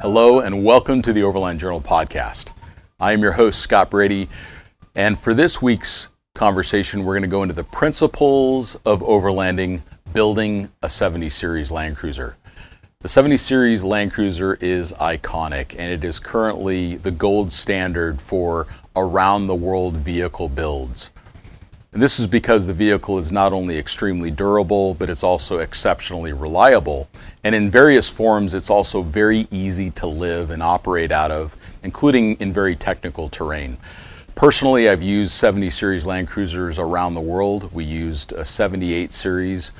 Hello and welcome to the Overland Journal podcast. I am your host, Scott Brady, and for this week's conversation, we're going to go into the principles of overlanding, building a 70 Series Land Cruiser. The 70 Series Land Cruiser is iconic, and it is currently the gold standard for around-the-world vehicle builds. And this is because the vehicle is not only extremely durable, but it's also exceptionally reliable. And in various forms, it's also very easy to live and operate out of, including in very technical terrain. Personally, I've used 70 Series Land Cruisers around the world. We used a 78 Series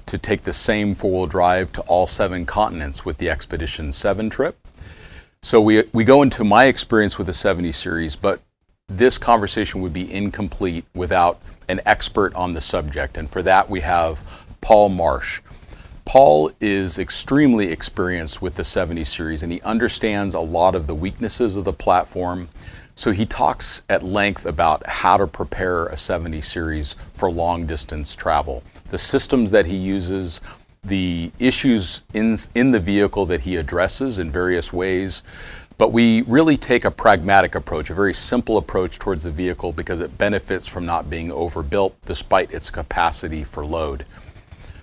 to take the same four-wheel drive to all 7 continents with the Expedition 7 trip. So we go into my experience with the 70 Series, but this conversation would be incomplete without an expert on the subject, and for that we have Paul Marsh. Paul is extremely experienced with the 70 Series, and he understands a lot of the weaknesses of the platform, so he talks at length about how to prepare a 70 Series for long distance travel, the systems that he uses, the issues in the vehicle that he addresses in various ways. But we really take a pragmatic approach, a very simple approach towards the vehicle because it benefits from not being overbuilt despite its capacity for load.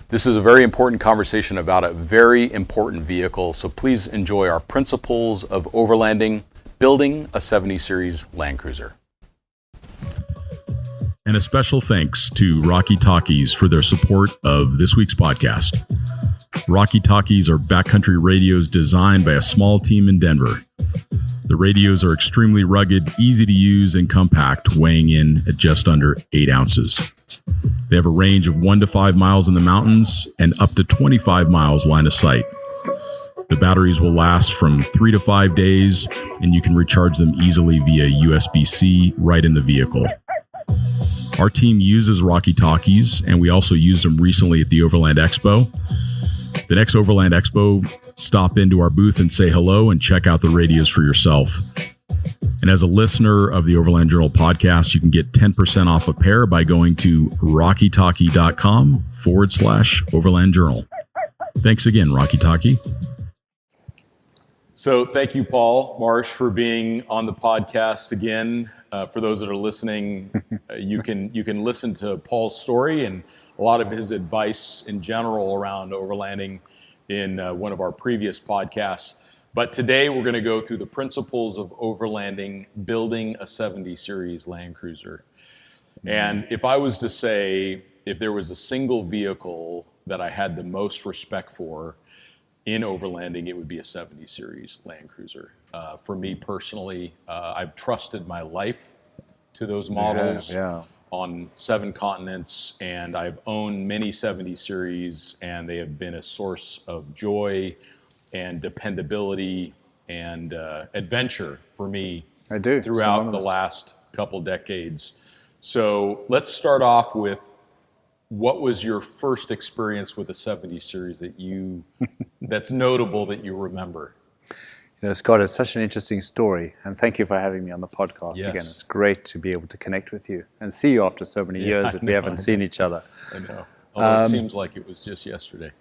This is a very important conversation about a very important vehicle, so please enjoy our principles of overlanding, building a 70 Series Land Cruiser. And a special thanks to Rocky Talkies for their support of this week's podcast. Rocky Talkies are backcountry radios designed by a small team in Denver. The radios are extremely rugged, easy to use, and compact, weighing in at just under 8 ounces. They have a range of 1 to 5 miles in the mountains and up to 25 miles line of sight. The batteries will last from 3 to 5 days, and you can recharge them easily via USB-C right in the vehicle. Our team uses Rocky Talkies, and we also used them recently at the Overland Expo. The next Overland Expo, stop into our booth and say hello and check out the radios for yourself. And as a listener of the Overland Journal podcast, you can get 10% off a pair by going to rockytalkie.com/Overland Journal. Thanks again, Rocky Talkie. So thank you, Paul Marsh, for being on the podcast again. For those that are listening, you can listen to Paul's story and a lot of his advice in general around overlanding in one of our previous podcasts. But today we're going to go through the principles of overlanding, building a 70 Series Land Cruiser. And if I was to say, if there was a single vehicle that I had the most respect for in overlanding, it would be a 70 Series Land Cruiser. For me personally, I've trusted my life to those models. On 7 continents, and I've owned many 70 Series, and they have been a source of joy and dependability and adventure for me throughout the last couple decades. So let's start off with, what was your first experience with a 70 Series that's notable that you remember? You know, Scott, it's such an interesting story, and thank you for having me on the podcast again. It's great to be able to connect with you and see you after so many years that we haven't seen each other. I know. Although it seems like it was just yesterday.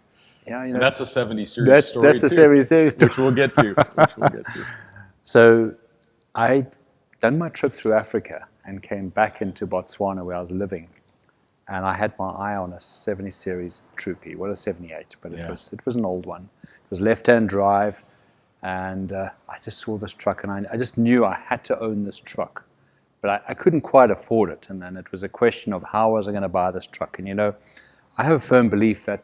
Yeah, you know, and that's a 70 Series story that's a 70 Series story. Which we'll get to. So I done my trip through Africa and came back into Botswana where I was living, and I had my eye on a 70 Series Troopy. Well, a 78, but it was an old one. It was left-hand drive. And I just saw this truck, and I just knew I had to own this truck. But I couldn't quite afford it. And then it was a question of how was I going to buy this truck. And, you know, I have a firm belief that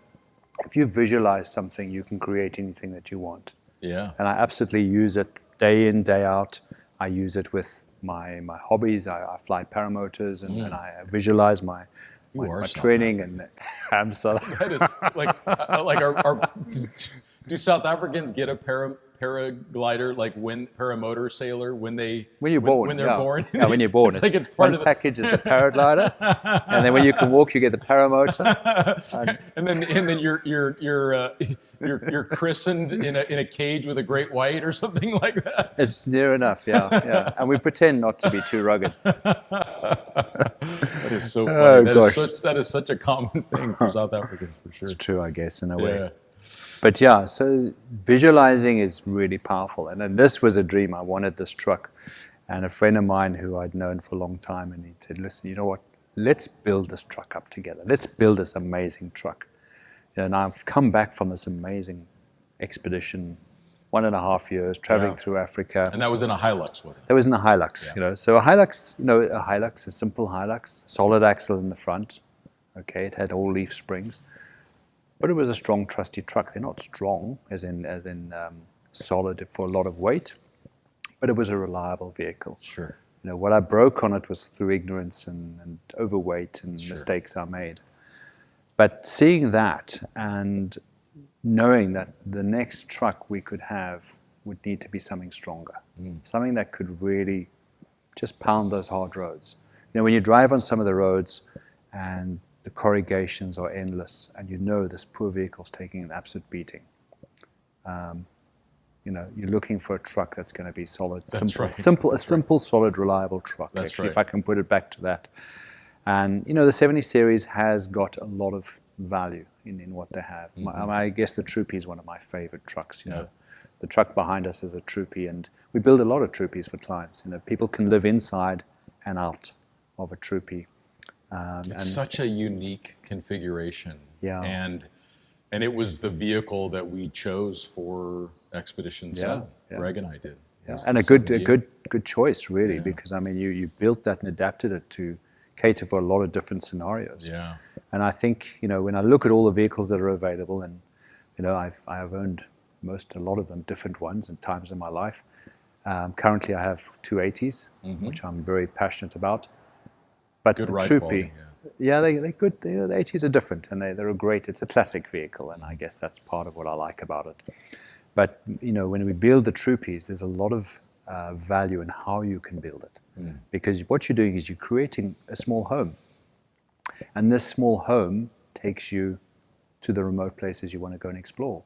if you visualize something, you can create anything that you want. Yeah. And I absolutely use it day in, day out. I use it with my hobbies. I fly paramotors, and I visualize my training. And I'm so do South Africans get a paraglider, like paramotor sailor when you're born? When you're born. It's like it's part of the package is the paraglider, and then when you can walk, you get the paramotor. and then you're christened in a cage with a great white or something like that. It's near enough, yeah. And we pretend not to be too rugged. That is so funny. That is such a common thing for South Africans, for sure. It's true, I guess, in a way. But yeah, so visualizing is really powerful. And then this was a dream. I wanted this truck. And a friend of mine who I'd known for a long time, and he said, listen, you know what? Let's build this truck up together. Let's build this amazing truck. And I've come back from this amazing expedition, 1.5 years, traveling through Africa. And that was in a Hilux, wasn't it? That was in a Hilux, you know. So a Hilux, a simple Hilux, solid axle in the front. Okay, it had all leaf springs. But it was a strong, trusty truck. They're not strong, as in solid for a lot of weight, but it was a reliable vehicle. Sure. You know, what I broke on it was through ignorance and overweight and mistakes I made. But seeing that and knowing that the next truck we could have would need to be something stronger, something that could really just pound those hard roads. You know, when you drive on some of the roads and the corrugations are endless, and you know this poor vehicle's taking an absolute beating. You know, you're looking for a truck that's going to be solid, simple, solid, reliable truck. That's actually, right. if I can put it back to that. And you know, the 70 series has got a lot of value in what they have. I guess the Troopy is one of my favorite trucks. You know, the truck behind us is a Troopy, and we build a lot of Troopies for clients. You know, people can live inside and out of a Troopy. It's such a unique configuration. Yeah. And it was the vehicle that we chose for Expedition 7. Greg and I did. Yeah. And a good choice, really, because I mean, you built that and adapted it to cater for a lot of different scenarios. Yeah. And I think, you know, when I look at all the vehicles that are available, and you know, I have owned a lot of them, different ones, in times in my life. Currently, I have 280s, which I'm very passionate about. But good the ride Troopy, quality, they're good. You know, the 80s are different, and they're a great. It's a classic vehicle, and I guess that's part of what I like about it. But you know, when we build the Troopies, there's a lot of value in how you can build it, because what you're doing is you're creating a small home, and this small home takes you to the remote places you want to go and explore,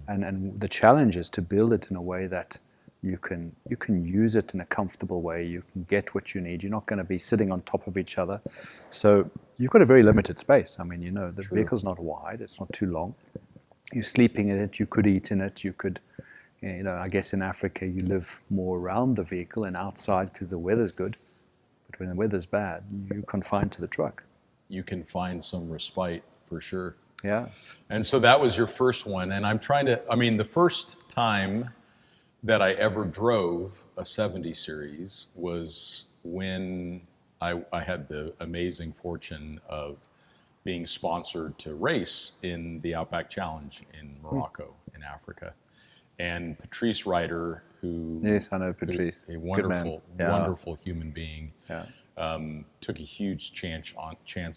and the challenge is to build it in a way that you can use it in a comfortable way. You can get what you need. You're not going to be sitting on top of each other. So you've got a very limited space. I mean, you know, the vehicle's not wide. It's not too long. You're sleeping in it. You could eat in it. You could, you know, I guess in Africa you live more around the vehicle and outside because the weather's good. But when the weather's bad, you're confined to the truck. You can find some respite for sure. Yeah. And so that was your first one. And the first time that I ever drove a 70 series was when I had the amazing fortune of being sponsored to race in the Outback Challenge in Morocco, in Africa. And Patrice Ryder, who... Yes, I know Patrice. A wonderful human being, took a huge chance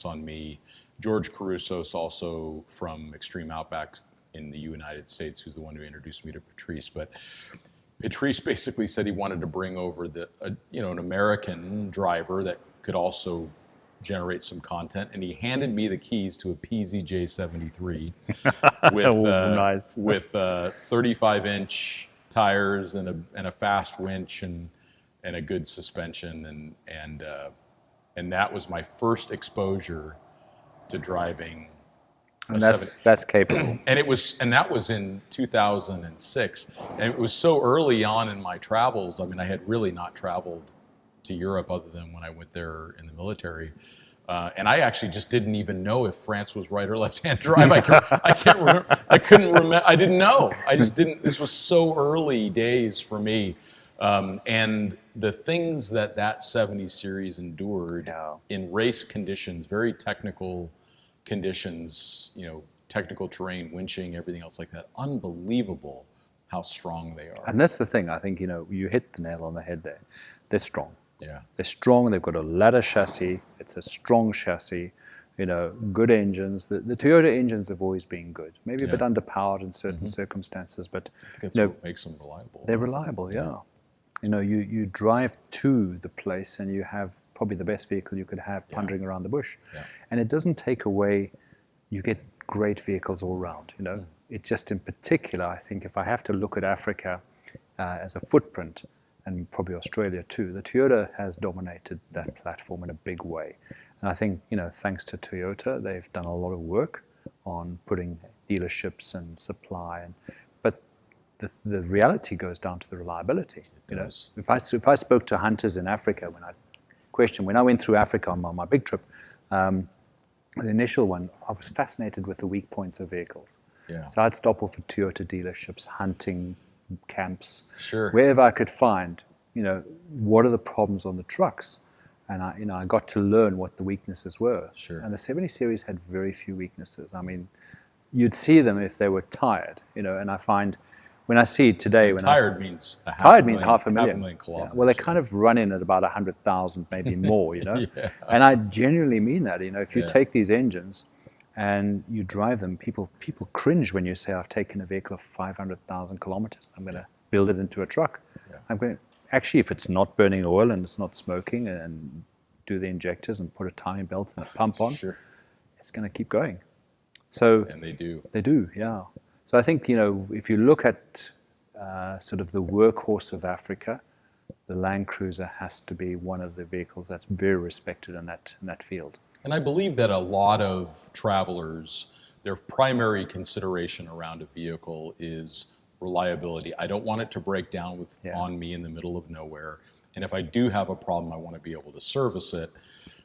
on me. George Carusos, also from Extreme Outback in the United States, who's the one who introduced me to Patrice. But Patrice basically said he wanted to bring over an American driver that could also generate some content, and he handed me the keys to a PZJ73 with 35-inch tires and a fast winch and a good suspension, and that was my first exposure to driving. And that's capable. And that was in 2006. And it was so early on in my travels. I mean, I had really not traveled to Europe other than when I went there in the military. And I actually just didn't even know if France was right or left-hand drive. I can't remember. I couldn't remember. I didn't know. I just didn't. This was so early days for me. And the things that 70 series endured in race conditions, very technical conditions, you know, technical terrain, winching, everything else like that. Unbelievable how strong they are. And that's the thing. I think, you know, you hit the nail on the head there. They're strong. Yeah. They're strong. They've got a ladder chassis. It's a strong chassis. You know, good engines. The Toyota engines have always been good. Maybe a bit underpowered in certain circumstances, but that's what makes them reliable. They're reliable, You know, you drive to the place and you have probably the best vehicle you could have pondering around the bush. Yeah. And it doesn't take away, you get great vehicles all around, you know. It just in particular, I think if I have to look at Africa as a footprint, and probably Australia too, the Toyota has dominated that platform in a big way. And I think, you know, thanks to Toyota, they've done a lot of work on putting dealerships and supply, but the reality goes down to the reliability. If I spoke to hunters in Africa when I went through Africa on my big trip, the initial one, I was fascinated with the weak points of vehicles. Yeah. So I'd stop off at Toyota dealerships, hunting camps, Sure. wherever I could find, what are the problems on the trucks? And I got to learn what the weaknesses were. Sure. And the 70 series had very few weaknesses. I mean, you'd see them if they were tired, and I find when I see today, tired means half a million kilometers. Yeah. Well, they kind of run in at about 100,000, maybe more, Yeah. And I genuinely mean that, if you take these engines and you drive them, people cringe when you say, I've taken a vehicle of 500,000 kilometers. I'm going to build it into a truck. Yeah. Actually, if it's not burning oil and it's not smoking and do the injectors and put a timing belt and a pump on, it's going to keep going. And they do. They do, yeah. So I think, if you look at sort of the workhorse of Africa, the Land Cruiser has to be one of the vehicles that's very respected in that field. And I believe that a lot of travelers, their primary consideration around a vehicle is reliability. I don't want it to break down on me in the middle of nowhere. And if I do have a problem, I want to be able to service it.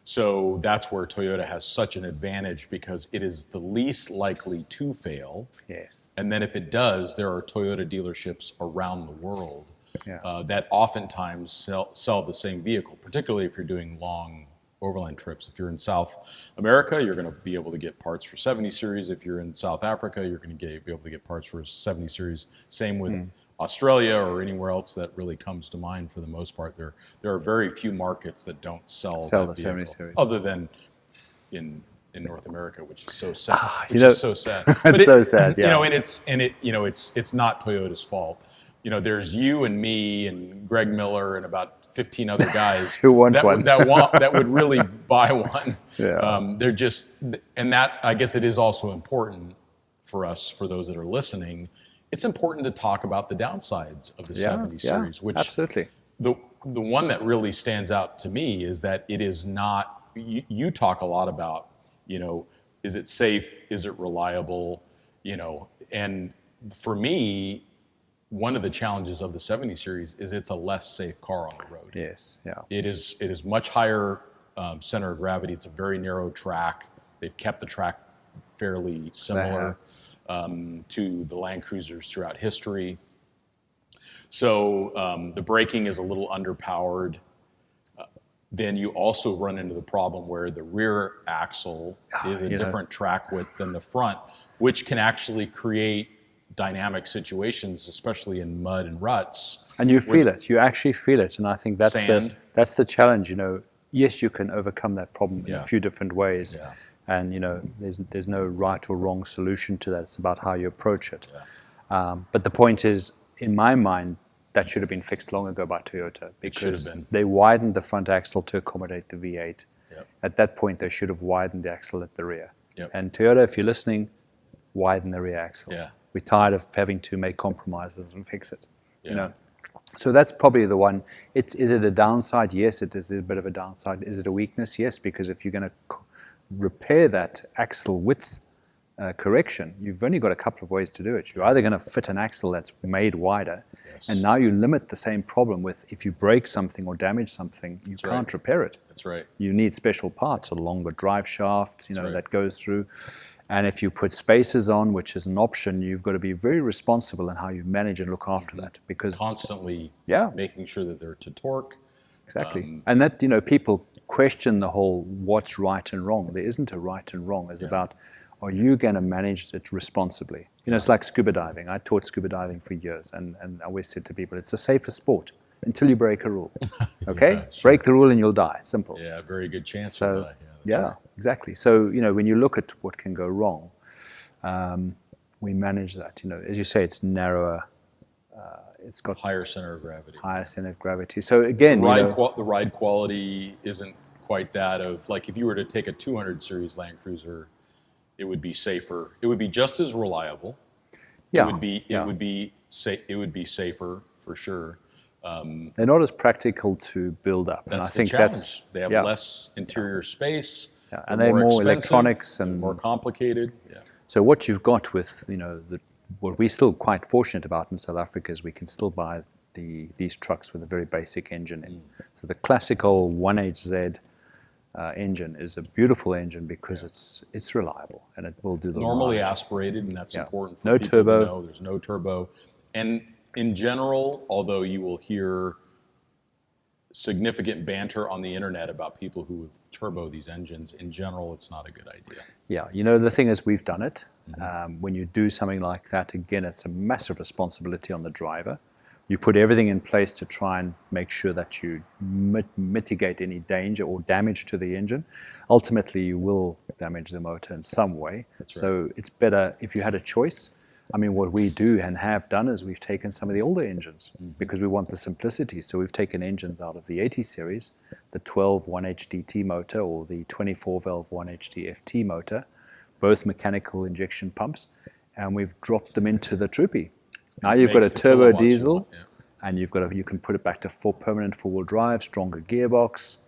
So that's where Toyota has such an advantage, because it is the least likely to fail. Yes. And then if it does, there are Toyota dealerships around the world Yeah. that oftentimes sell the same vehicle, particularly if you're doing long overland trips. If you're in South America, you're going to be able to get parts for 70 series. If you're in South Africa, you're going to be able to get parts for 70 series. Same with Australia or anywhere else that really comes to mind. For the most part, there are very few markets that don't sell that the vehicle, 70 series. other than in North America, which is so sad. So sad. It's so sad. Yeah. It's not Toyota's fault. There's you and me and Greg Miller and about 15 other guys who want one that would really buy one. Yeah. They're just, and that, I guess it is also important for us, for those that are listening. It's important to talk about the downsides of the 70 series, which absolutely. The one that really stands out to me is that it is not. You talk a lot about, is it safe? Is it reliable? And for me, one of the challenges of the 70 series is it's a less safe car on the road. Yes, yeah. It is much higher center of gravity. It's a very narrow track. They've kept the track fairly similar to the Land Cruisers throughout history. So the braking is a little underpowered. Then you also run into the problem where the rear axle is a different track width than the front, which can actually create dynamic situations, especially in mud and ruts. And you feel it. You actually feel it. And I think that's Sand. that's the challenge. Yes, you can overcome that problem in a few different ways. Yeah. And there's no right or wrong solution to that. It's about how you approach it. Yeah. But the point is, in my mind, that should have been fixed long ago by Toyota, because they widened the front axle to accommodate the V8. Yep. At that point, they should have widened the axle at the rear. Yep. And Toyota, if you're listening, widen the rear axle. Yeah. We're tired of having to make compromises and fix it. Yeah. So that's probably the one. Is it a downside? Yes, it is a bit of a downside. Is it a weakness? Yes, because if you're going to repair that axle width correction, you've only got a couple of ways to do it. You're either going to fit an axle that's made wider, and now you limit the same problem with, if you break something or damage something, you can't repair it. That's right. You need special parts, a longer drive shaft, that goes through. And if you put spacers on, which is an option, you've got to be very responsible in how you manage and look after that, because Constantly making sure that they're to torque. Exactly. And that, people question the whole what's right and wrong. There isn't a right and wrong. It's about, are you going to manage it responsibly? It's like scuba diving. I taught scuba diving for years, and I always said to people, it's the safest sport until you break a rule. Okay? Break the rule and you'll die. Simple. Yeah, very good chance So, of that. Right. Exactly. So, when you look at what can go wrong, we manage that. As you say, it's narrower. It's got higher center of gravity. Higher center of gravity. So again, the ride quality isn't quite that of, like, if you were to take a 200 series Land Cruiser, it would be safer. It would be just as reliable. Yeah. It would be safer for sure. They're not as practical to build up, and I think that's they have less interior space. And they're more electronics and more complicated. Yeah. So what you've got with, what we're still quite fortunate about in South Africa is we can still buy these trucks with a very basic engine in. So the classical 1HZ engine is a beautiful engine because it's reliable and it will do the normally mileage. aspirated, and that's important for no people turbo. to know. There's no turbo. And in general, although you will hear significant banter on the internet about people who would turbo these engines, in general, it's not a good idea. Yeah, the thing is we've done it. When you do something like that, again, it's a massive responsibility on the driver. You put everything in place to try and make sure that you mitigate any danger or damage to the engine. Ultimately, you will damage the motor in some way. That's right. So it's better if you had a choice. I mean, what we do and have done is we've taken some of the older engines because we want the simplicity. So we've taken engines out of the 80 series, the 12 1HDT motor or the 24 valve 1HDFT motor, both mechanical injection pumps, and we've dropped them into the Troopy. Now you've got a turbo diesel, and you can put it back to permanent four-wheel drive, stronger gearbox.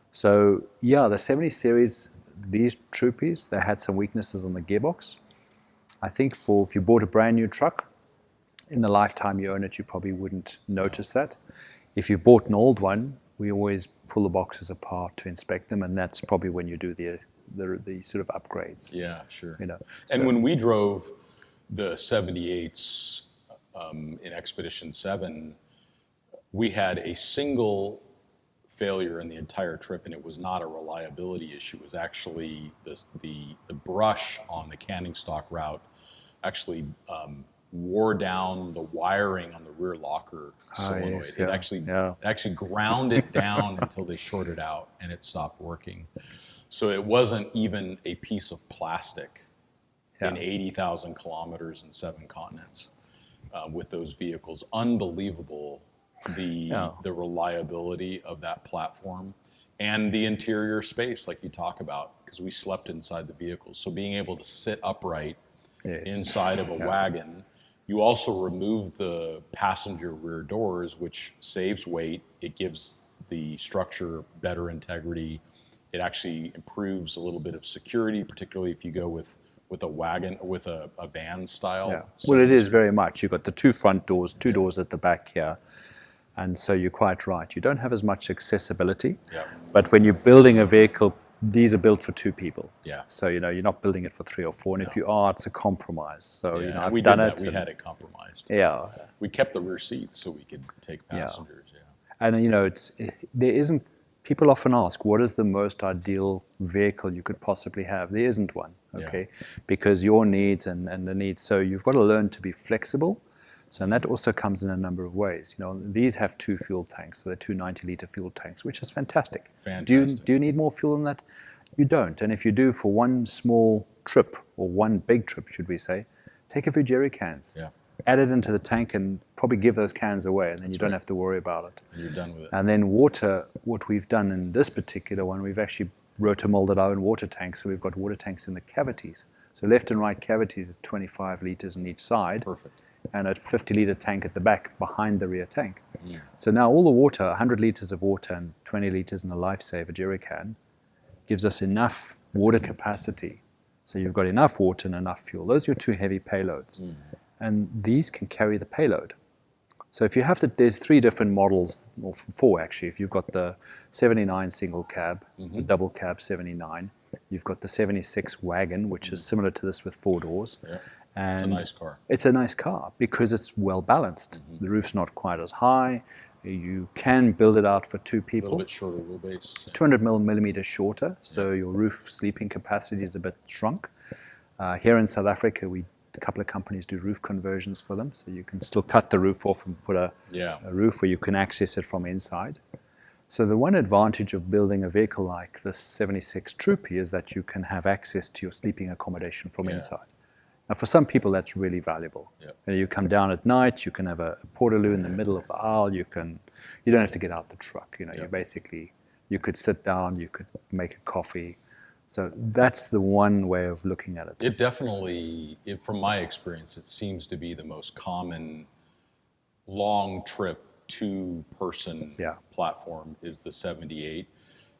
So the 70 series, these Troopies, they had some weaknesses on the gearbox. I think if you bought a brand new truck, in the lifetime you own it, you probably wouldn't notice that. If you've bought an old one, we always pull the boxes apart to inspect them, and that's probably when you do the sort of upgrades. Yeah, sure. So when we drove the 78s in Expedition 7, we had a single failure in the entire trip, and it was not a reliability issue. It was actually the brush on the canning stock route actually wore down the wiring on the rear locker solenoid. Yes, it actually ground it down until they shorted out, and it stopped working. So it wasn't even a piece of plastic in 80,000 kilometers and 7 continents with those vehicles. Unbelievable, the reliability of that platform and the interior space, like you talk about, because we slept inside the vehicles. So being able to sit upright inside of a wagon. You also remove the passenger rear doors, which saves weight. It gives the structure better integrity. It actually improves a little bit of security, particularly if you go with a wagon, with a van style. Yeah. Well, it is very much. You've got the two front doors, two doors at the back here. And so you're quite right. You don't have as much accessibility. Yeah. But when you're building a vehicle, these are built for two people. Yeah. So, you're not building it for three or four. And if you are, it's a compromise. So, I've done done it. We had it compromised. Yeah. We kept the rear seats so we could take passengers. And, there isn't, people often ask, what is the most ideal vehicle you could possibly have? There isn't one, okay? Because your needs and the needs. So you've got to learn to be flexible. So, and that also comes in a number of ways. These have 2 fuel tanks, so they're 2 90-liter fuel tanks, which is fantastic. Do you need more fuel than that? You don't. And if you do for one small trip, or one big trip, should we say, take a few jerry cans. Yeah. Add it into the tank and probably give those cans away, and then you don't have to worry about it. You're done with it. And then water, what we've done in this particular one, we've actually rotomolded our own water tanks, so we've got water tanks in the cavities. So left and right cavities is 25 liters on each side. Perfect. And a 50-liter tank at the back behind the rear tank. So now all the water, 100 liters of water and 20 liters in a lifesaver jerry can, gives us enough water capacity. So you've got enough water and enough fuel. Those are your 2 heavy payloads. And these can carry the payload. So if you have there's 3 different models, or 4 actually. If you've got the 79 single cab, the double cab 79, you've got the 76 wagon, which is similar to this with 4 doors. Yeah. And it's a nice car. It's a nice car because it's well balanced. The roof's not quite as high. You can build it out for 2 people. A little bit shorter wheelbase. 200 millimeters shorter, so your roof sleeping capacity is a bit shrunk. Here in South Africa, a couple of companies do roof conversions for them, so you can still cut the roof off and put a roof where you can access it from inside. So the one advantage of building a vehicle like this 76 Troopy is that you can have access to your sleeping accommodation from inside. Now, for some people, that's really valuable. You come down at night, you can have a portaloo in the middle of the aisle. You don't have to get out the truck. You could sit down, you could make a coffee. So that's the one way of looking at it. It definitely, from my experience, it seems to be the most common long trip 2-person platform is the 78.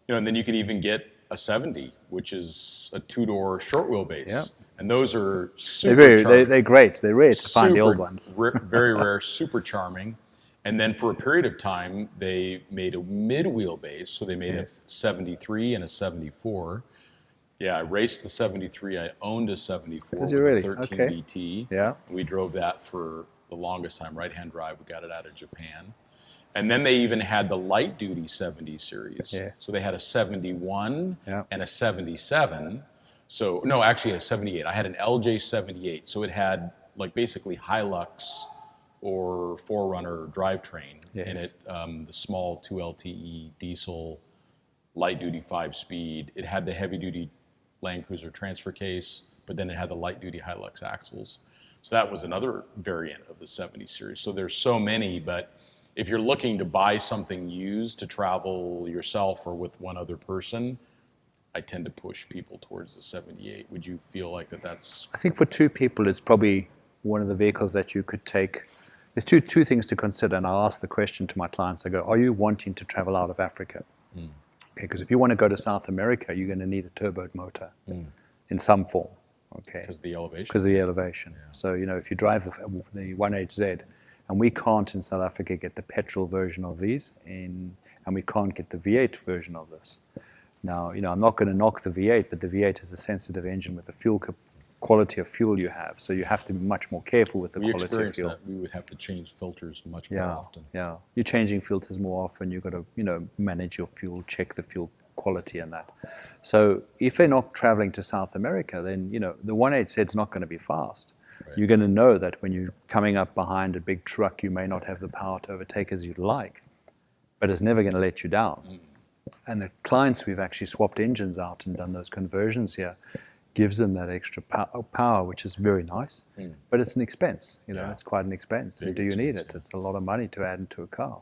And then you can even get a 70, which is a 2-door short wheelbase. And those are They're super charming. they're great. They're rare to find the old ones. Very rare, super charming. And then for a period of time, they made a mid-wheelbase. So they made a 73 and a 74. Yeah, I raced the 73. I owned a 74 with really? a 13 Okay. BT. Yeah. We drove that for the longest time, right-hand drive. We got it out of Japan. And then they even had the light-duty 70 series. Yes. So they had a 71 Yeah. and a 77. So, no, actually a 78. I had an LJ78. So it had like basically Hilux or 4Runner drivetrain in it, the small 2LTE diesel light-duty 5-speed. It had the heavy-duty Land Cruiser transfer case, but then it had the light-duty Hilux axles. So that was another variant of the 70 series. So there's so many, but if you're looking to buy something used to travel yourself or with one other person, I tend to push people towards the 78. Would you feel like that's... I think for two people, it's probably one of the vehicles that you could take. There's two things to consider, and I'll ask the question to my clients. I go, are you wanting to travel out of Africa? Okay, because if you want to go to South America, you're going to need a turbo motor in some form. Okay, Because of the elevation? Because of the elevation. Yeah. So, if you drive the 1HZ, and we can't in South Africa get the petrol version of these, and we can't get the V8 version of this. Now, I'm not going to knock the V8, but the V8 is a sensitive engine with the fuel quality of fuel you have. So you have to be much more careful with the quality of fuel. That. We would have to change filters much more often. Yeah, you're changing filters more often. You've got to, manage your fuel, check the fuel quality and that. So if they're not traveling to South America, then, the 1HZ is not going to be fast. Right. You're going to know that when you're coming up behind a big truck, you may not have the power to overtake as you'd like, but it's never going to let you down. And the clients we've actually swapped engines out and done those conversions here gives them that extra power, which is very nice, but it's an expense. It's quite an expense. And do you need it? It's a lot of money to add into a car.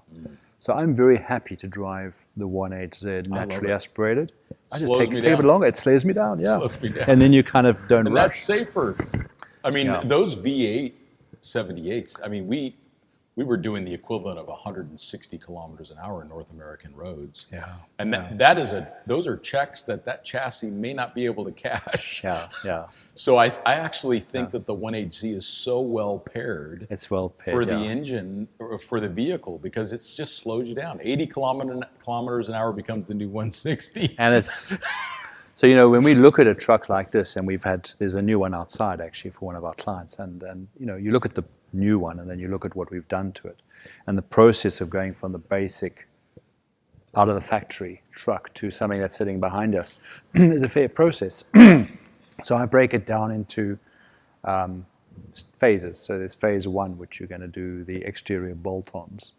So I'm very happy to drive the 1HZ naturally aspirated. I just take it a bit longer. It slows me down, Slows me down. And then you kind of don't and rush. That's safer. I mean, those V8 78s, I mean, we were doing the equivalent of 160 kilometers an hour in North American roads. Yeah. And those are checks that chassis may not be able to cash. Yeah. So I actually think that the 1HZ is so well paired. It's well paired for the engine, or for the vehicle, because it's just slows you down. 80 kilometers an hour becomes the new 160. And it's... So, when we look at a truck like this, and there's a new one outside actually for one of our clients, and you look at the new one and then you look at what we've done to it, and the process of going from the basic out of the factory truck to something that's sitting behind us is a fair process. So I break it down into phases. So there's phase one, which you're going to do the exterior bolt-ons.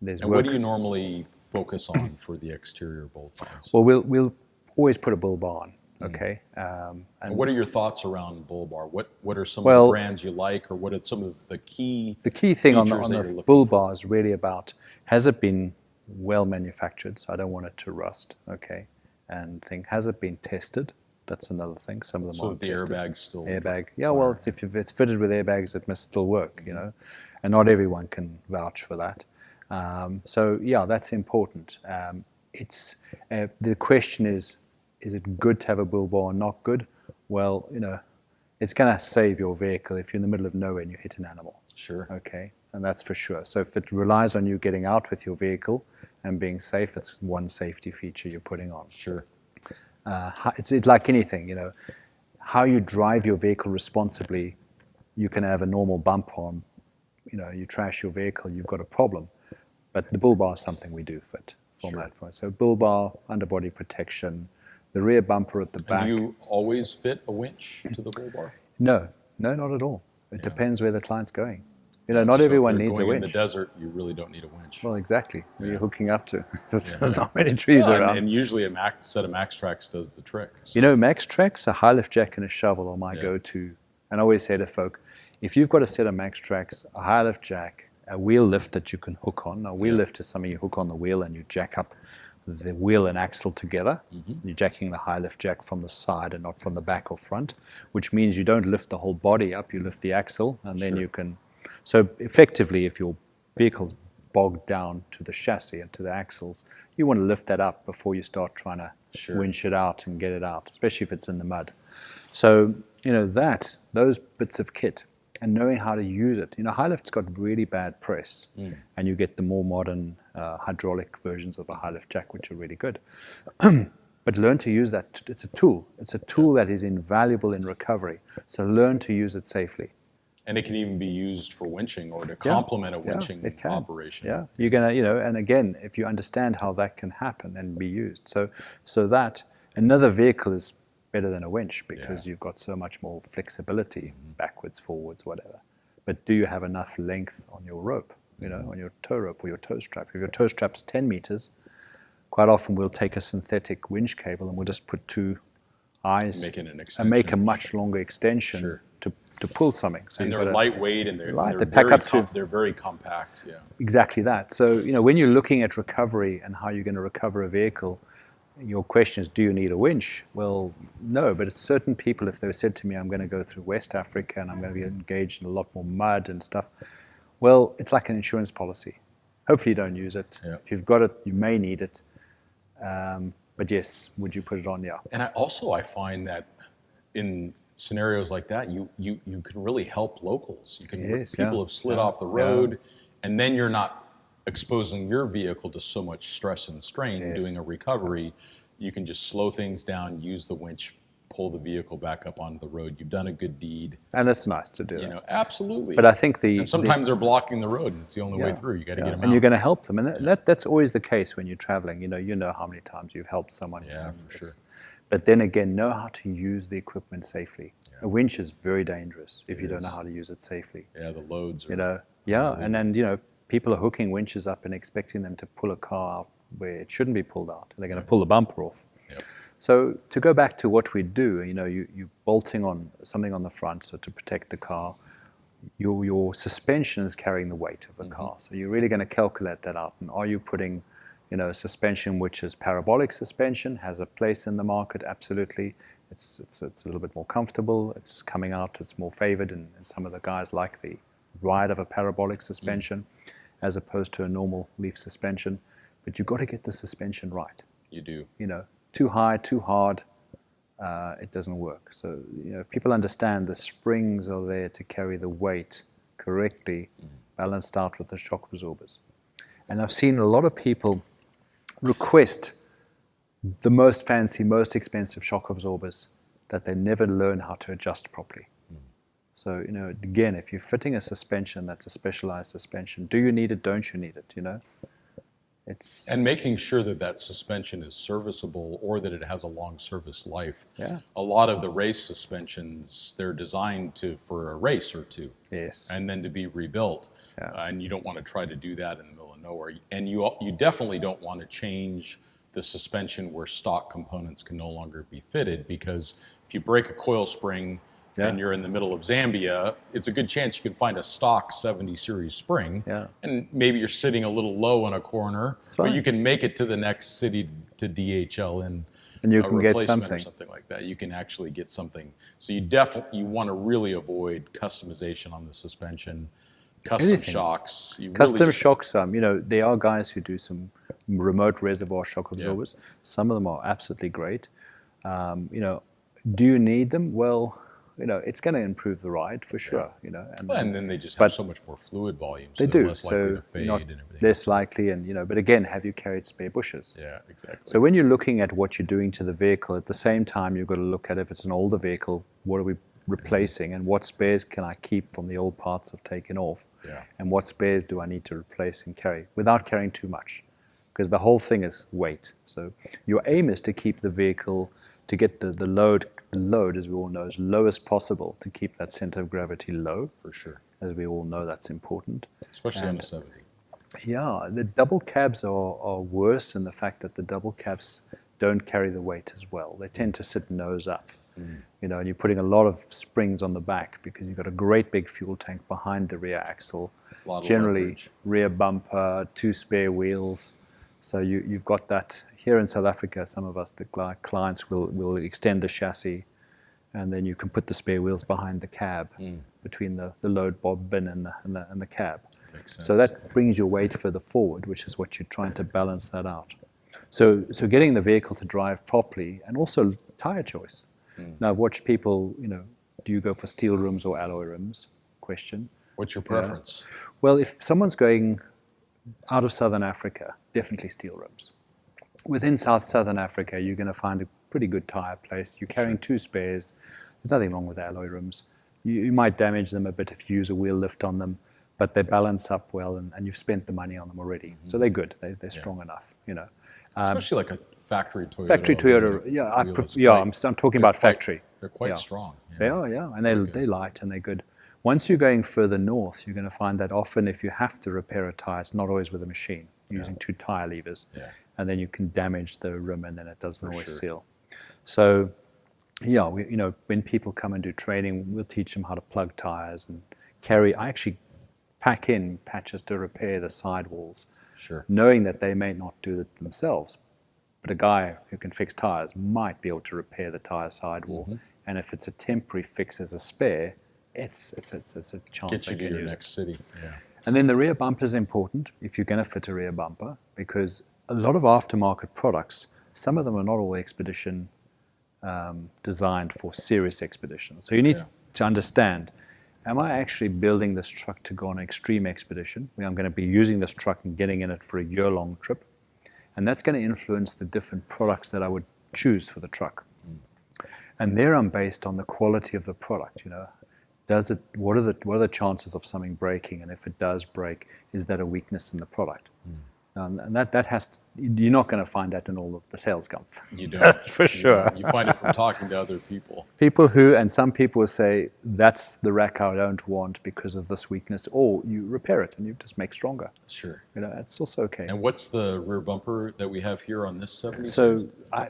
And what do you normally focus on for the exterior bolt-ons? Well, we'll always put a bull bar on, okay? And what are your thoughts around bull bar? What are some of the brands you like, or what are some of the key The key thing on the bull bar is really about, has it been well manufactured? So I don't want it to rust, okay? And has it been tested? That's another thing. Some of them aren't tested. So the airbag's still... Airbag, yeah, well, if it's fitted with airbags, it must still work, And not everyone can vouch for that. So, yeah, that's important. The question is it good to have a bull bar or not good? Well, it's going to save your vehicle if you're in the middle of nowhere and you hit an animal. Sure. Okay, and that's for sure. So if it relies on you getting out with your vehicle and being safe, it's one safety feature you're putting on. Sure. It's like anything, how you drive your vehicle responsibly. You can have a normal bump on, you trash your vehicle, you've got a problem. But the bull bar is something we do fit. Format for. So bull bar, underbody protection, the rear bumper at the back. Do you always fit a winch to the bull bar? No, not at all. It depends where the client's going. Not everyone needs a winch. In the desert, you really don't need a winch. Well, exactly. Where you're hooking up to. There's not many trees around. And usually a set of Max Tracks does the trick. So. Max Tracks, a high lift jack and a shovel are my go-to. And I always say to folk, if you've got a set of Max Tracks, a high lift jack, a wheel lift that you can hook on. A wheel lift is something you hook on the wheel and you jack up the wheel and axle together. You're jacking the high lift jack from the side and not from the back or front, which means you don't lift the whole body up, you lift the axle, and then you can... So effectively, if your vehicle's bogged down to the chassis and to the axles, you want to lift that up before you start trying to winch it out and get it out, especially if it's in the mud. So, those bits of kit and knowing how to use it. High lift's got really bad press, and you get the more modern hydraulic versions of the high lift jack, which are really good. But learn to use that. It's a tool. It's a tool that is invaluable in recovery. So learn to use it safely. And it can even be used for winching or to complement a winching operation. Yeah, you're gonna, and again, if you understand how that can happen and be used, so that another vehicle is better than a winch because you've got so much more flexibility, backwards, forwards, whatever. But do you have enough length on your rope, on your tow rope or your tow strap? If your tow strap's 10 meters, quite often we'll take a synthetic winch cable and we'll just put two eyes and make a much longer extension to pull something. So and they're lightweight and they're very compact. Yeah, exactly that. So when you're looking at recovery and how you're going to recover a vehicle, your question is, do you need a winch? Well, no, but it's certain people, if they said to me, I'm going to go through West Africa and I'm going to be engaged in a lot more mud and stuff, well, it's like an insurance policy. Hopefully you don't use it. Yeah. If you've got it, you may need it. But yes, would you put it on? Yeah. And I find that in scenarios like that, you can really help locals. You can people have slid off the road, and then you're not exposing your vehicle to so much stress and strain doing a recovery. You can just slow things down, use the winch, pull the vehicle back up onto the road. You've done a good deed. And it's nice to do it. Absolutely. But I think and sometimes they're blocking the road, and it's the only way through. You got to get them out. And you're going to help them. And that's always the case when you're traveling. You know how many times you've helped someone. Yeah, for sure. But then again, know how to use the equipment safely. A winch is very dangerous if you don't know how to use it safely. Yeah, the loads are... and then, people are hooking winches up and expecting them to pull a car out where it shouldn't be pulled out. They're going to pull the bumper off. Yep. So to go back to what we do, you're bolting on something on the front, so to protect the car. Your suspension is carrying the weight of the car. So you're really going to calculate that out. And are you putting, a suspension which is parabolic suspension, has a place in the market? Absolutely. It's a little bit more comfortable. It's coming out. It's more favored, and some of the guys like the ride of a parabolic suspension as opposed to a normal leaf suspension. But you've got to get the suspension right. You do. Too high, too hard, it doesn't work. So, if people understand the springs are there to carry the weight correctly, balanced out with the shock absorbers. And I've seen a lot of people request the most fancy, most expensive shock absorbers that they never learn how to adjust properly. So, again, if you're fitting a suspension that's a specialized suspension, do you need it, don't you need it, And making sure that suspension is serviceable or that it has a long service life. Yeah. A lot of the race suspensions, they're designed for a race or two. Yes. And then to be rebuilt. Yeah. And you don't want to try to do that in the middle of nowhere. And you definitely don't want to change the suspension where stock components can no longer be fitted, because if you break a coil spring and you're in the middle of Zambia, it's a good chance you can find a stock 70 series spring. Yeah. And maybe you're sitting a little low in a corner, but you can make it to the next city to DHL and you can get something. Or something like that. You can actually get something. So you want to really avoid customization on the suspension, custom shocks. Shocks. There are guys who do some remote reservoir shock absorbers. Yeah. Some of them are absolutely great. Do you need them? Well, it's going to improve the ride for sure. And then they just have so much more fluid volume. So they do. Less likely to fade and everything. Less likely, and but again, have you carried spare bushes? Yeah, exactly. So when you're looking at what you're doing to the vehicle, at the same time, you've got to look at, if it's an older vehicle, what are we replacing, and what spares can I keep from the old parts I've taken off, and what spares do I need to replace and carry without carrying too much, because the whole thing is weight. So your aim is to keep the vehicle, to get the load, as we all know, as low as possible, to keep that center of gravity low. For sure. As we all know, that's important. Especially on the 70. Yeah, the double cabs are worse in the fact that the double cabs don't carry the weight as well. They tend to sit nose up. And you're putting a lot of springs on the back because you've got a great big fuel tank behind the rear axle, generally rear bumper, 2 spare wheels. So you've got that. Here in South Africa, some of us, the clients will extend the chassis, and then you can put the spare wheels behind the cab, between the load bin and the cab. So that brings your weight further forward, which is what you're trying to balance that out. So getting the vehicle to drive properly, and also tire choice. Now, I've watched people, do you go for steel rims or alloy rims? Question. What's your preference? Well, if someone's going out of Southern Africa, definitely steel rims. Within Southern Africa, you're going to find a pretty good tire place. You're carrying two spares. There's nothing wrong with alloy rims. You might damage them a bit if you use a wheel lift on them, but they balance up well, and you've spent the money on them already. So they're good. They're strong enough, Especially like a factory Toyota. Factory Toyota, I'm talking about factory. They're quite strong. They are, and they're light and they're good. Once you're going further north, you're going to find that often if you have to repair a tire, it's not always with a machine. You're using two tire levers, and then you can damage the rim, and then it doesn't always seal. So, when people come and do training, we'll teach them how to plug tires and carry. I actually pack in patches to repair the sidewalls, knowing that they may not do it themselves. But a guy who can fix tires might be able to repair the tire sidewall, and if it's a temporary fix as a spare, it's a chance. Get you to your next city. Yeah. And then the rear bumper is important if you're going to fit a rear bumper, because a lot of aftermarket products, some of them are not all expedition designed for serious expeditions. So you need to understand, am I actually building this truck to go on an extreme expedition where I'm going to be using this truck and getting in it for a year-long trip? And that's going to influence the different products that I would choose for the truck. And there I'm based on the quality of the product. What are the chances of something breaking? And if it does break, is that a weakness in the product? And that has to, you're not going to find that in all of the sales gumph. You don't. That's for sure. You find it from talking to other people. Some people will say, that's the rack I don't want because of this weakness, or you repair it and you just make stronger. Sure. It's also okay. And what's the rear bumper that we have here on this 70? So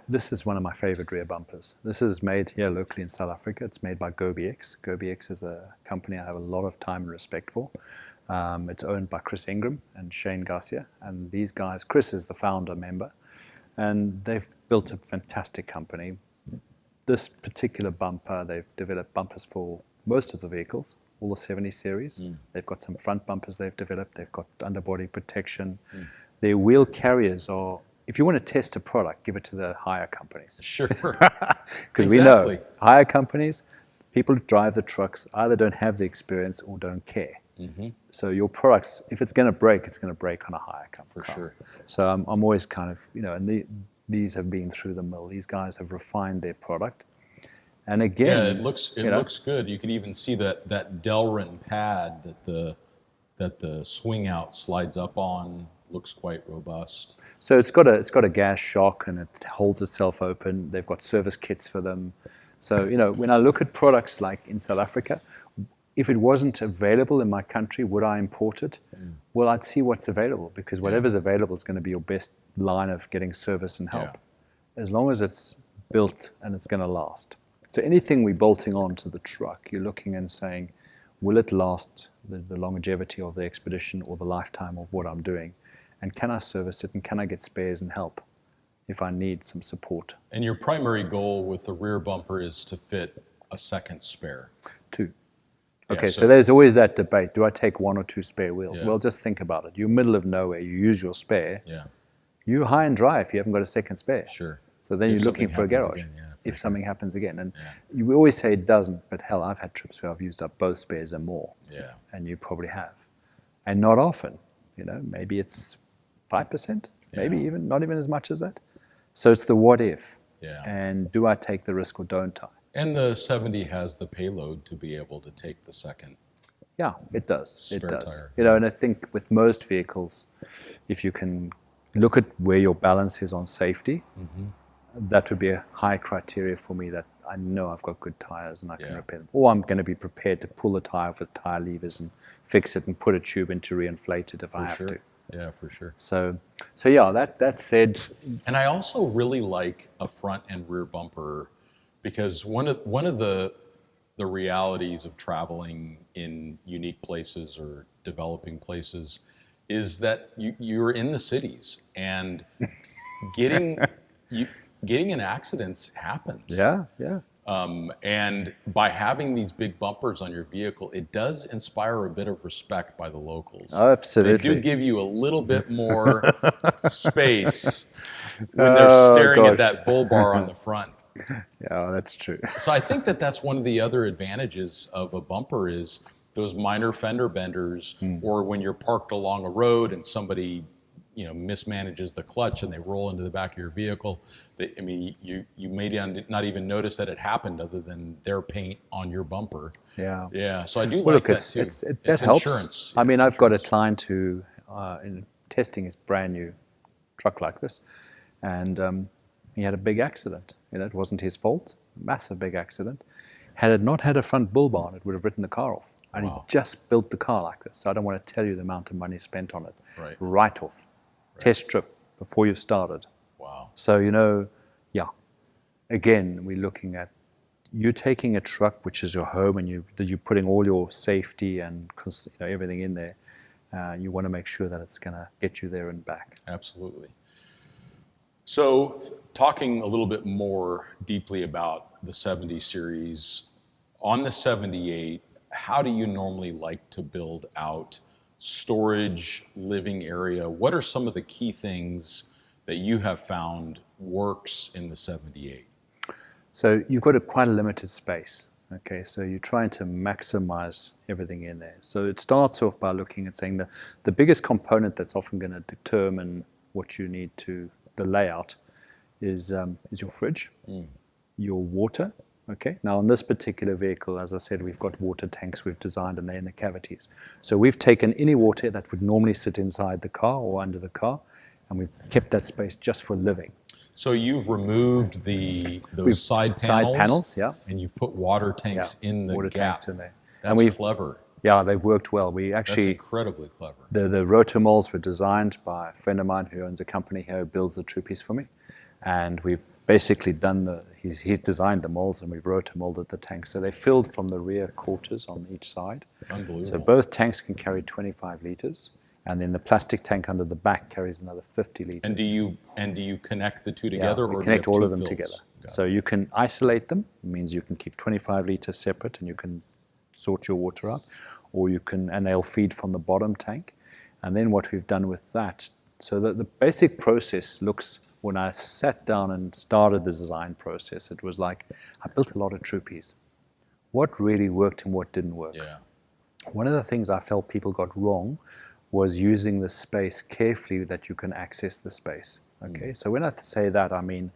this is one of my favorite rear bumpers. This is made here locally in South Africa. It's made by GoBX. GoBX is a company I have a lot of time and respect for. It's owned by Chris Ingram and Shane Garcia, and these guys, Chris is the founder member, and they've built a fantastic company. This particular bumper, they've developed bumpers for most of the vehicles, all the 70 series. They've got some front bumpers they've developed. They've got underbody protection. Their wheel carriers are, if you want to test a product, give it to the hire companies. Sure. Because we know hire companies, people who drive the trucks either don't have the experience or don't care. So your products, if it's going to break, it's going to break on a hire company. For sure. So I'm always kind of, and these have been through the mill. These guys have refined their product. And again, it looks good. You can even see that Delrin pad that the swing out slides up on looks quite robust. So it's got a gas shock and it holds itself open. They've got service kits for them. So when I look at products like in South Africa, if it wasn't available in my country, would I import it? Well, I'd see what's available, because whatever's available is going to be your best line of getting service and help, as long as it's built and it's going to last. So anything we're bolting onto the truck, you're looking and saying, will it last the longevity of the expedition or the lifetime of what I'm doing? And can I service it, and can I get spares and help if I need some support? And your primary goal with the rear bumper is to fit a second spare. 2. Okay, so there's always that debate. Do I take 1 or 2 spare wheels? Well, just think about it. You're middle of nowhere. You use your spare. You're high and dry if you haven't got a second spare. Sure. So then you're looking for a garage if something happens again. And you always say it doesn't, but hell, I've had trips where I've used up both spares and more. And you probably have. And not often. Maybe it's 5%, maybe even not even as much as that. So it's the what if. And do I take the risk or don't I? And the 70 has the payload to be able to take the second. Yeah, it does. It does. Tire. And I think with most vehicles, if you can look at where your balance is on safety, that would be a high criteria for me, that I know I've got good tires and I can repair them. Or I'm going to be prepared to pull the tire with tire levers and fix it and put a tube in to reinflate it if I have to. Yeah, for sure. So that said. And I also really like a front and rear bumper, because one of the realities of traveling in unique places or developing places is that you're in the cities, and getting in accidents happens. Yeah. And by having these big bumpers on your vehicle, it does inspire a bit of respect by the locals. Absolutely. They do give you a little bit more space when they're staring at that bull bar on the front. Yeah, that's true. So I think that's one of the other advantages of a bumper is those minor fender benders, or when you're parked along a road and somebody, mismanages the clutch and they roll into the back of your vehicle. You may not even notice that it happened other than their paint on your bumper. Yeah. Yeah. So I do Well, like look, that too. that helps. Insurance. I mean, It's I've got a insurance. client who, in testing his brand new truck like this, and he had a big accident. It wasn't his fault. Massive big accident. Had it not had a front bull bar, it would have written the car off. And Wow. he just built the car like this. So I don't want to tell you the amount of money spent on it. Right. Off. Test trip before you've started. Wow. So, yeah. Again, we're looking at you taking a truck, which is your home, and you're putting all your safety and everything in there. You want to make sure that it's going to get you there and back. Absolutely. So, talking a little bit more deeply about the 70 series, on the 78, how do you normally like to build out storage, living area? What are some of the key things that you have found works in the 78? So you've got quite a limited space. Okay, so you're trying to maximize everything in there. So it starts off by looking at saying the biggest component that's often going to determine what you need the layout is your fridge, your water. Okay, now on this particular vehicle, as I said, we've got water tanks we've designed and they're in the cavities. So we've taken any water that would normally sit inside the car or under the car, and we've kept that space just for living. So you've removed those side panels, yeah, and you've put water tanks in the water gap. tanks in there. That's clever. Yeah, they've worked well. That's incredibly clever. The rotor molds were designed by a friend of mine who owns a company here who builds the troopies for me. And we've basically he's designed the molds and we've rotor molded the tanks. So they're filled from the rear quarters on each side. Unbelievable. So both tanks can carry 25 liters. And then the plastic tank under the back carries another 50 liters. And do you connect the two together? We or connect all of them fills? together. Got So you can isolate them. It means you can keep 25 liters separate and you can sort your water out. Or and they'll feed from the bottom tank. And then what we've done with that, so that the basic process looks, when I sat down and started the design process, it was like, I built a lot of troopies. What really worked and what didn't work? Yeah. One of the things I felt people got wrong was using the space carefully that you can access the space. Okay, so when I say that, I mean,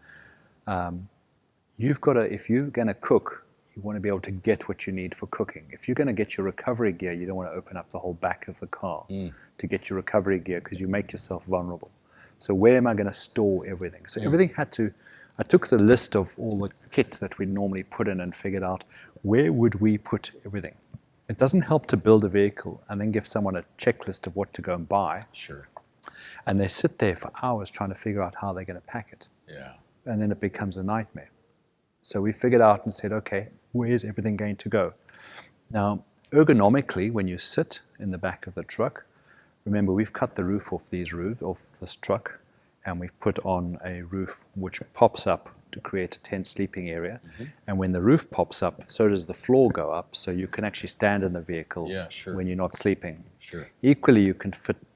if you're going to cook, you want to be able to get what you need for cooking. If you're going to get your recovery gear, you don't want to open up the whole back of the car to get your recovery gear because you make yourself vulnerable. So where am I going to store everything? So everything I took the list of all the kit that we normally put in and figured out where would we put everything. It doesn't help to build a vehicle and then give someone a checklist of what to go and buy. Sure. And they sit there for hours trying to figure out how they're going to pack it. Yeah. And then it becomes a nightmare. So we figured out and said, okay, where's everything going to go? Now, ergonomically, when you sit in the back of the truck, remember we've cut the roof off this truck, and we've put on a roof which pops up to create a tent sleeping area. And when the roof pops up, so does the floor go up, so you can actually stand in the vehicle when you're not sleeping. Sure. Equally, you can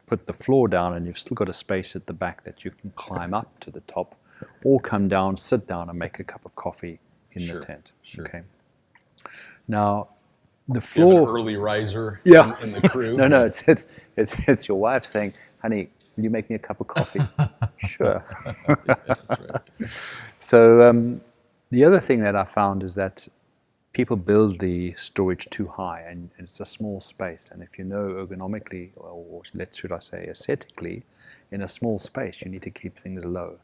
put the floor down and you've still got a space at the back that you can climb up to the top or come down, sit down and make a cup of coffee in the tent. Sure. Okay. Now, the You have floor... an early riser Yeah. in the crew. No, it's your wife saying, honey, will you make me a cup of coffee? Sure. That's right. So the other thing that I found is that people build the storage too high, and it's a small space. And if you know ergonomically, or should I say aesthetically, in a small space, you need to keep things low.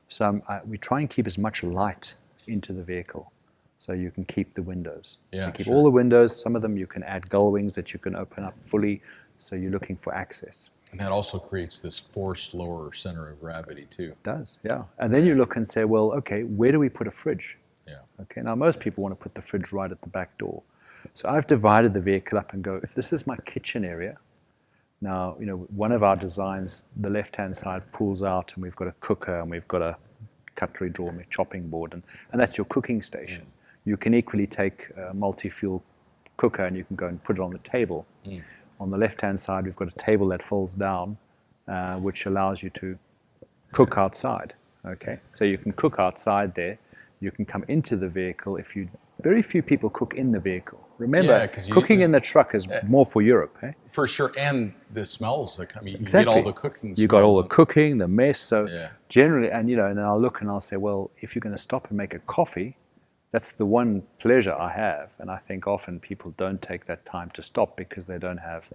So we try and keep as much light into the vehicle, so you can keep the windows. Yeah, you keep sure. all the windows. Some of them you can add gull wings that you can open up fully, so you're looking for access. And that also creates this forced lower center of gravity too. It does, yeah. And then you look and say, well, okay, where do we put a fridge? Yeah. Okay, now most people want to put the fridge right at the back door. So I've divided the vehicle up and go, if this is my kitchen area, now, one of our designs, the left-hand side pulls out and we've got a cooker and we've got a cutlery drawer and a chopping board, and that's your cooking station. You can equally take a multi-fuel cooker and you can go and put it on the table. On the left-hand side, we've got a table that folds down, which allows you to cook outside. Okay, so you can cook outside there. You can come into the vehicle if you. Very few people cook in the vehicle. Remember, 'cause cooking in the truck is more for Europe. Eh? For sure, and the smells that come. You Exactly. get all the cooking. You got all the smells cooking, the mess. So Yeah. generally, and and I'll look and I'll say, well, if you're going to stop and make a coffee, that's the one pleasure I have. And I think often people don't take that time to stop because they don't have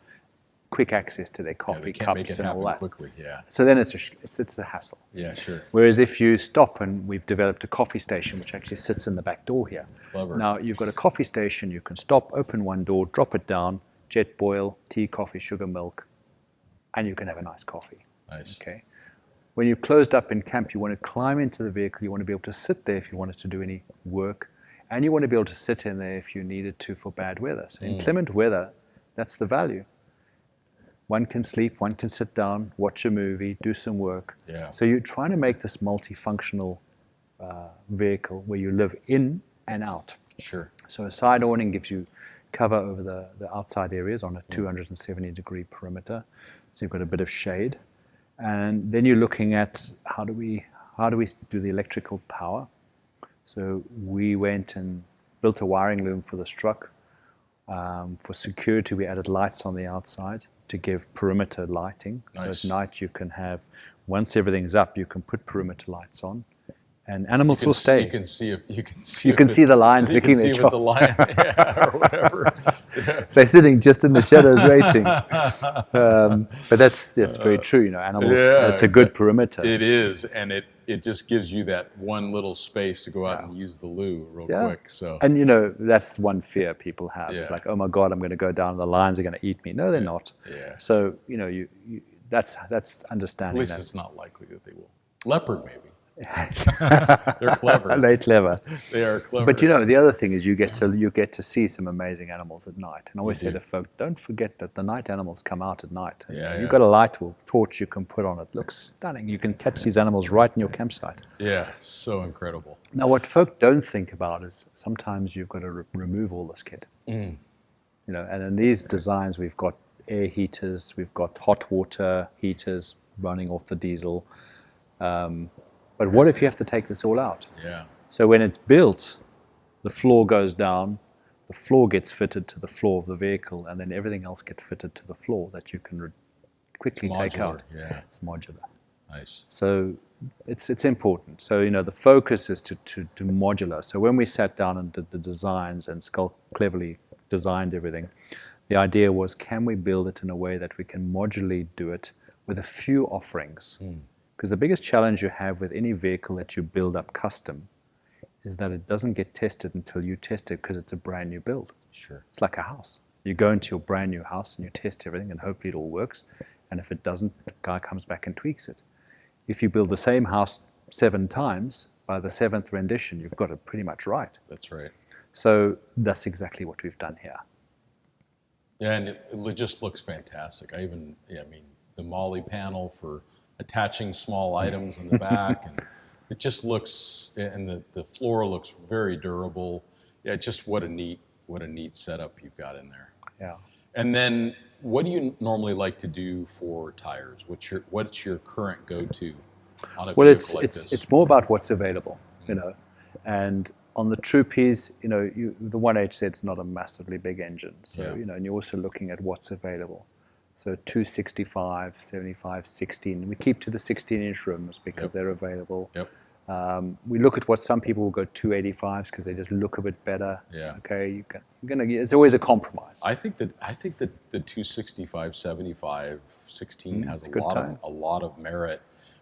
quick access to their they coffee can't make cups it and all happen that. quickly. Yeah. So then it's a hassle. Yeah. Sure. Whereas if you stop, and we've developed a coffee station which actually sits in the back door here. Clever. Now you've got a coffee station, you can stop, open one door, drop it down, jet boil, tea, coffee, sugar, milk, and you can have a nice coffee. Nice. Okay. When you've closed up in camp, you want to climb into the vehicle, you want to be able to sit there if you wanted to do any work, and you want to be able to sit in there if you needed to for bad weather. So inclement weather, that's the value. One can sleep, one can sit down, watch a movie, do some work. Yeah. So you're trying to make this multifunctional vehicle where you live in and out. Sure. So a side awning gives you cover over the outside areas on a 270-degree perimeter. So you've got a bit of shade. And then you're looking at how do we do the electrical power. So we went and built a wiring loom for this truck. For security, we added lights on the outside to give perimeter lighting. Nice. So at night you can have, once everything's up, you can put perimeter lights on, and animals will stay. You can see if the lions licking their chops. You can see if it's a lion, or whatever. They're sitting just in the shadows waiting. But that's very true. Animals. It's a good perimeter. It is, and it just gives you that one little space to go out and use the loo real quick. So, and that's one fear people have. Yeah. It's like, oh my God, I'm going to go down. The lions are going to eat me. No, they're not. Yeah. So that's understanding. At least that. it's not likely that they will. Leopard, maybe. They're clever. They're clever. They are clever. But the other thing is you get to see some amazing animals at night. And I always say to folk, don't forget that the night animals come out at night. You've got a light or torch you can put on it. Looks stunning. You can catch these animals right in your campsite. Yeah, so incredible. Now, what folk don't think about is sometimes you've got to remove all this kit. And in these designs, we've got air heaters, we've got hot water heaters running off the diesel. But what if you have to take this all out? Yeah. So when it's built, the floor goes down, the floor gets fitted to the floor of the vehicle, and then everything else gets fitted to the floor that you can quickly take out. Yeah. It's modular. Nice. So it's important. So the focus is to modular. So when we sat down and did the designs and Skull cleverly designed everything, the idea was, can we build it in a way that we can modularly do it with a few offerings? Because the biggest challenge you have with any vehicle that you build up custom is that it doesn't get tested until you test it, because it's a brand new build. Sure. It's like a house. You go into your brand new house and you test everything, and hopefully it all works. And if it doesn't, the guy comes back and tweaks it. If you build the same house 7 times, by the 7th rendition, you've got it pretty much right. That's right. So that's exactly what we've done here. Yeah, and it just looks fantastic. The Molly panel for attaching small items in the back, and it just looks, and the floor looks very durable. Yeah, just what a neat setup you've got in there. Yeah. And then, what do you normally like to do for tires? What's your current go-to on a vehicle like this? It's more about what's available, and on the Troopies, the 1HZ is not a massively big engine, so and you're also looking at what's available. So 265, 75, 16. We keep to the 16-inch rims because they're available. Yep. We look at what some people will go 285s because they just look a bit better. Yeah. Okay. It's always a compromise. I think that the 265, 75, 16 has a lot of merit.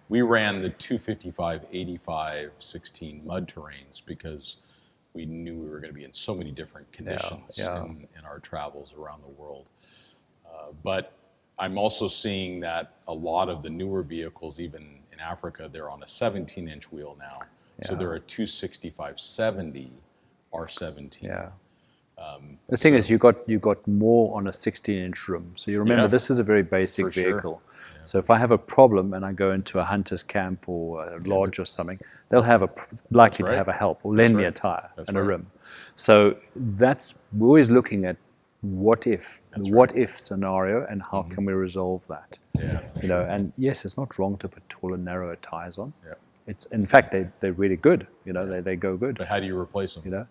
We ran the 255, 85, 16 mud terrains because we knew we were going to be in so many different conditions in our travels around the world. But I'm also seeing that a lot of the newer vehicles, even in Africa, they're on a 17-inch wheel now. Yeah. So they're a 265/70 R17. Yeah. The thing is, you got more on a 16-inch rim. So you remember, this is a very basic vehicle. Sure. Yeah. So if I have a problem and I go into a hunter's camp or a lodge or something, they'll have likely to have a help or lend me a tire and a rim. So we're always looking at what if scenario, and how can we resolve that? Yeah, and yes, it's not wrong to put taller, narrower tires on. Yeah. It's in fact they're really good. They go good. But how do you replace them?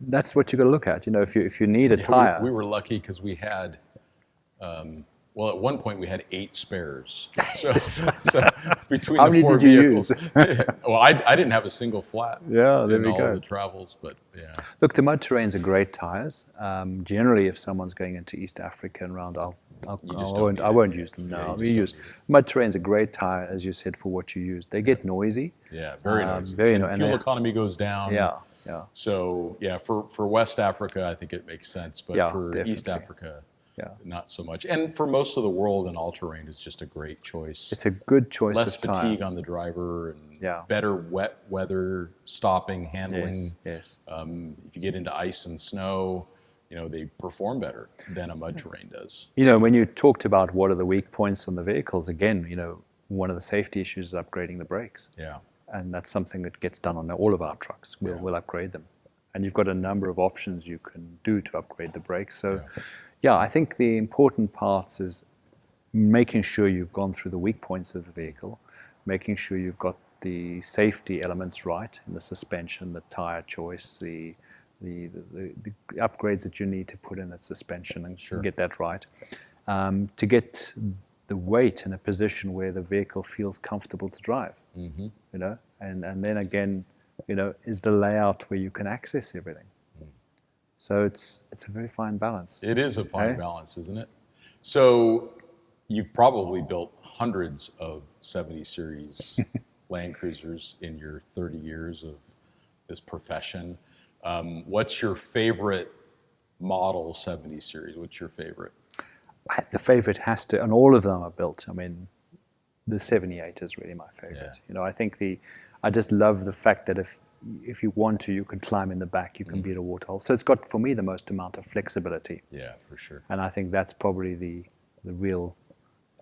That's what you got to look at. If you need a tire, we were lucky because we had. At one point we had 8 spares. So between how the many 4 did you vehicles, use? well, I didn't have a single flat. Yeah, there in we all go. the travels, but yeah. Look, the mud terrains are great tires. Generally, if someone's going into East Africa and around, I won't use them. No, mud terrains are great tire, as you said, for what you use. They get noisy. Yeah, very noisy. And fuel economy goes down. Yeah. So for West Africa, I think it makes sense, but for definitely. East Africa, not so much. And for most of the world, an all-terrain is just a great choice. It's a good choice Less of tire. fatigue on the driver and better wet weather stopping, handling. Yes. If you get into ice and snow, they perform better than a mud terrain does. When you talked about what are the weak points on the vehicles, again, one of the safety issues is upgrading the brakes. Yeah. And that's something that gets done on all of our trucks. We'll upgrade them. And you've got a number of options you can do to upgrade the brakes. So, I think the important parts is making sure you've gone through the weak points of the vehicle, making sure you've got the safety elements right in the suspension, the tire choice, the upgrades that you need to put in the suspension and get that right. To get the weight in a position where the vehicle feels comfortable to drive, and then again, is the layout where you can access everything. So it's a very fine balance. It is a fine balance, isn't it? So you've probably built hundreds of 70 series Land Cruisers in your 30 years of this profession. What's your favorite model 70 series? What's your favorite? The favorite has to, and all of them are built. I mean, the 78 is really my favorite. I think I just love the fact that if you want to, you can climb in the back, you can be at a waterhole. So it's got, for me, the most amount of flexibility. Yeah, for sure. And I think that's probably the real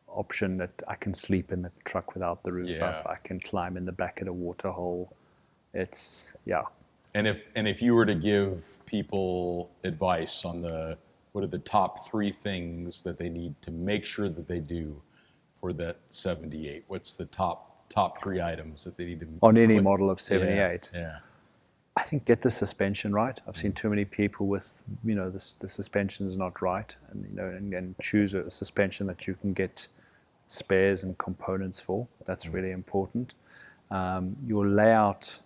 option, that I can sleep in the truck without the roof up. I can climb in the back at a waterhole. It's, And if you were to give people advice on what are the top 3 things that they need to make sure that they do for that 78, what's the top 3 items that they need to on any model of 78? Yeah. I think get the suspension right. I've seen too many people with the suspension is not right, and choose a suspension that you can get spares and components for. That's really important. Your layout.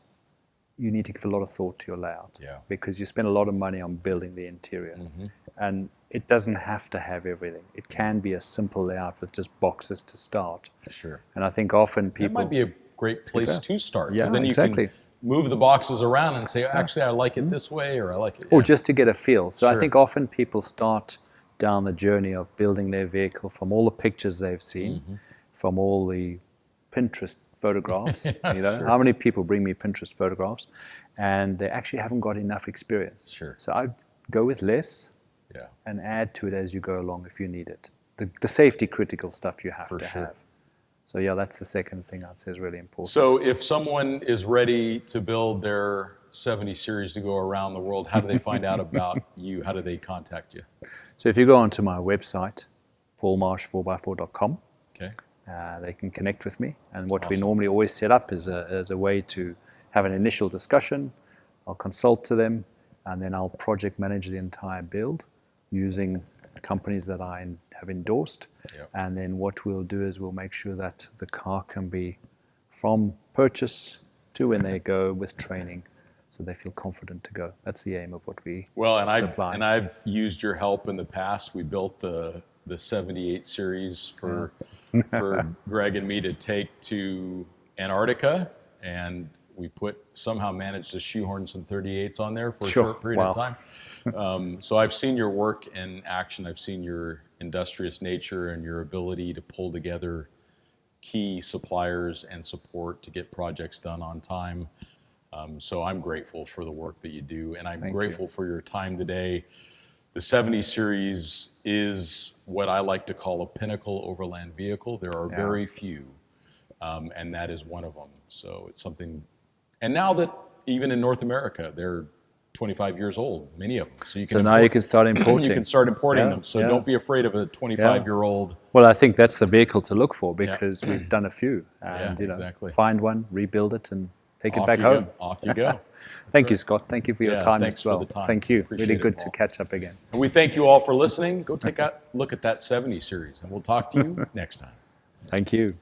You need to give a lot of thought to your layout, because you spend a lot of money on building the interior, and it doesn't have to have everything. It can be a simple layout with just boxes to start. Sure. And I think often people... That might be a great place to start. Yeah, then you exactly. can move the boxes around and say, actually, I like it this way, or I like it... Or just to get a feel. So I think often people start down the journey of building their vehicle from all the pictures they've seen, from all the Pinterest photographs. How many people bring me Pinterest photographs, and they actually haven't got enough experience. Sure. So I'd go with less and add to it as you go along if you need it. The safety critical stuff you have to have. So that's the second thing I'd say is really important. So if someone is ready to build their 70 series to go around the world, how do they find out about you? How do they contact you? So if you go onto my website, paulmarsh4x4.com, they can connect with me. And what we normally always set up is a way to have an initial discussion. I'll consult to them, and then I'll project manage the entire build using companies that I have endorsed. And then what we'll do is we'll make sure that the car can be from purchase to when they go with training, so they feel confident to go. That's the aim of what we supply. I've used your help in the past. We built the 78 series for Greg and me to take to Antarctica, and we somehow managed to shoehorn some 38s on there for a short period of time. So I've seen your work in action. I've seen your industrious nature and your ability to pull together key suppliers and support to get projects done on time. So I'm grateful for the work that you do, and I'm grateful for your time today. The 70 series is what I like to call a pinnacle overland vehicle. There are very few, and that is one of them. So it's something, and now that even in North America, they're 25 years old, many of them. So now you can start importing. You can start importing Yeah, them. So yeah. don't be afraid of a 25-year-old. Well, I think that's the vehicle to look for because we've done a few. And, exactly. find one, rebuild it, and take it Off back you home. go. Off you go. Thank you, Scott. Thank you for your time thanks as well. for the time. Thank you. Appreciate Really it, good to Paul. catch up again. And we thank you all for listening. Go take a look at that 70 series, and we'll talk to you next time. Thank you.